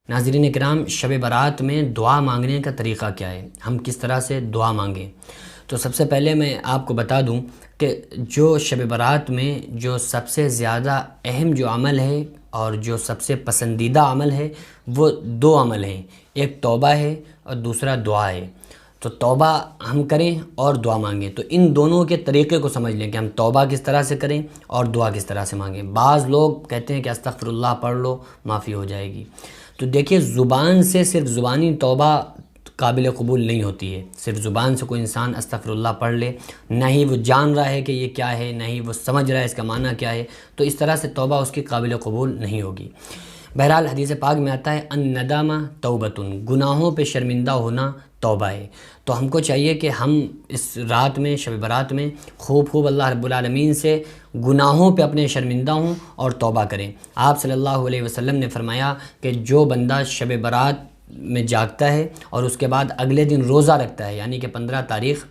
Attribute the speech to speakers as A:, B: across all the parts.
A: ناظرین کرام، شب برات میں دعا مانگنے کا طریقہ کیا ہے؟ ہم کس طرح سے دعا مانگیں؟ تو سب سے پہلے میں آپ کو بتا دوں کہ جو شب برات میں جو سب سے زیادہ اہم جو عمل ہے اور جو سب سے پسندیدہ عمل ہے وہ دو عمل ہیں، ایک توبہ ہے اور دوسرا دعا ہے۔ تو توبہ ہم کریں اور دعا مانگیں، تو ان دونوں کے طریقے کو سمجھ لیں کہ ہم توبہ کس طرح سے کریں اور دعا کس طرح سے مانگیں۔ بعض لوگ کہتے ہیں کہ استغفر اللہ پڑھ لو معافی ہو جائے گی۔ تو دیکھیے، زبان سے صرف زبانی توبہ قابل قبول نہیں ہوتی ہے۔ صرف زبان سے کوئی انسان استغفر اللہ پڑھ لے، نہ ہی وہ جان رہا ہے کہ یہ کیا ہے، نہ ہی وہ سمجھ رہا ہے اس کا معنی کیا ہے، تو اس طرح سے توبہ اس کی قابل قبول نہیں ہوگی۔ بہرحال حدیث پاک میں آتا ہے الندامہ توبۃ، گناہوں پہ شرمندہ ہونا توبہ ہے۔ تو ہم کو چاہیے کہ ہم اس رات میں، شب برات میں خوب اللہ رب العالمین سے گناہوں پہ اپنے شرمندہ ہوں اور توبہ کریں۔ آپ صلی اللہ علیہ وسلم نے فرمایا کہ جو بندہ شب برات میں جاگتا ہے اور اس کے بعد اگلے دن روزہ رکھتا ہے، یعنی کہ 15 تاریخ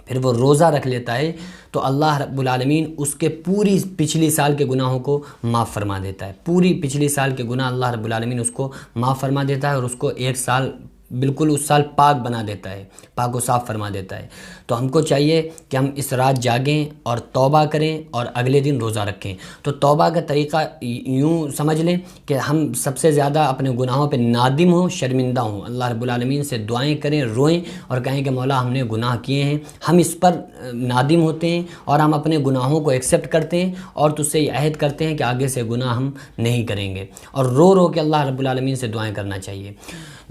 A: پھر وہ روزہ رکھ لیتا ہے، تو اللہ رب العالمین اس کے پوری پچھلی سال کے گناہوں کو معاف فرما دیتا ہے۔ پوری پچھلی سال کے گناہ اللہ رب العالمین اس کو معاف فرما دیتا ہے اور اس کو ایک سال بالکل اس سال پاک بنا دیتا ہے، پاک و صاف فرما دیتا ہے۔ تو ہم کو چاہیے کہ ہم اس رات جاگیں اور توبہ کریں اور اگلے دن روزہ رکھیں۔ تو توبہ کا طریقہ یوں سمجھ لیں کہ ہم سب سے زیادہ اپنے گناہوں پہ نادم ہوں، شرمندہ ہوں، اللہ رب العالمین سے دعائیں کریں، روئیں اور کہیں کہ مولا ہم نے گناہ کیے ہیں، ہم اس پر نادم ہوتے ہیں اور ہم اپنے گناہوں کو ایکسیپٹ کرتے ہیں اور تجھ سے یہ عہد کرتے ہیں کہ آگے سے گناہ ہم نہیں کریں گے، اور رو کے اللہ رب العالمین سے دعائیں کرنا چاہیے۔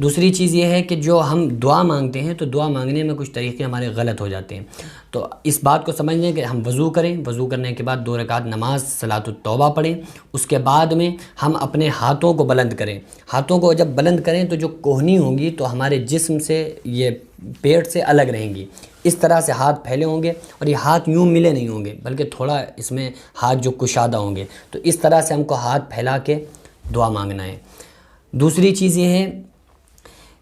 A: دوسری چیز یہ ہے کہ جو ہم دعا مانگتے ہیں تو دعا مانگنے میں کچھ طریقے ہمارے غلط ہو جاتے ہیں۔ تو اس بات کو سمجھ لیں کہ ہم وضو کریں، وضو کرنے کے بعد 2 رکعت نماز صلاۃ التوبہ پڑھیں، اس کے بعد میں ہم اپنے ہاتھوں کو بلند کریں۔ ہاتھوں کو جب بلند کریں تو جو کوہنی ہوں گی تو ہمارے جسم سے، یہ پیٹ سے الگ رہیں گی، اس طرح سے ہاتھ پھیلے ہوں گے اور یہ ہاتھ یوں ملے نہیں ہوں گے بلکہ تھوڑا اس میں ہاتھ جو کشادہ ہوں گے۔ تو اس طرح سے ہم کو ہاتھ پھیلا کے دعا مانگنا ہے۔ دوسری چیز یہ ہے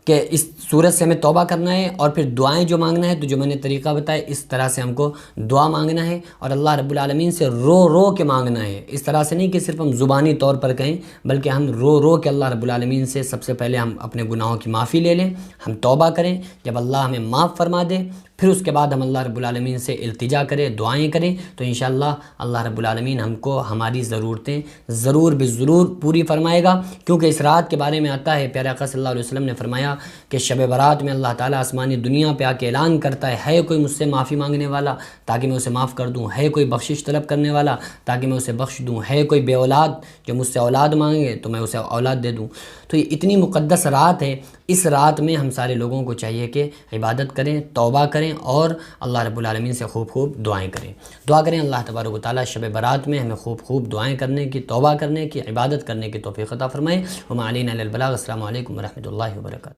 A: کہ اس صورت سے ہمیں توبہ کرنا ہے اور پھر دعائیں جو مانگنا ہے، تو جو میں نے طریقہ بتایا اس طرح سے ہم کو دعا مانگنا ہے اور اللہ رب العالمین سے رو کے مانگنا ہے۔ اس طرح سے نہیں کہ صرف ہم زبانی طور پر کہیں، بلکہ ہم رو کے اللہ رب العالمین سے سب سے پہلے ہم اپنے گناہوں کی معافی لے لیں، ہم توبہ کریں، جب اللہ ہمیں معاف فرما دے پھر اس کے بعد ہم اللہ رب العالمین سے التجا کریں، دعائیں کریں، تو انشاءاللہ اللہ رب العالمین ہم کو ہماری ضرورتیں ضرور بالضرور پوری فرمائے گا۔ کیونکہ اس رات کے بارے میں آتا ہے، پیارے آقا صلی اللہ علیہ وسلم نے فرمایا کہ شب برات میں اللہ تعالیٰ آسمانی دنیا پہ آ کے اعلان کرتا ہے کوئی مجھ سے معافی مانگنے والا تاکہ میں اسے معاف کر دوں، ہے کوئی بخشش طلب کرنے والا تاکہ میں اسے بخش دوں، ہے کوئی بے اولاد جو مجھ سے اولاد مانگے تو میں اسے اولاد دے دوں۔ تو یہ اتنی مقدس رات ہے، اس رات میں ہم سارے لوگوں کو چاہیے کہ عبادت کریں، توبہ کریں اور اللہ رب العالمین سے خوب دعائیں کریں۔ دعا کریں اللہ تبارک و تعالیٰ شب برات میں ہمیں خوب دعائیں کرنے کی، توبہ کرنے کی، عبادت کرنے کی توفیق عطا فرمائے۔ وما علینا الا البلاغ۔ السلام علیکم ورحمۃ اللہ وبرکاتہ۔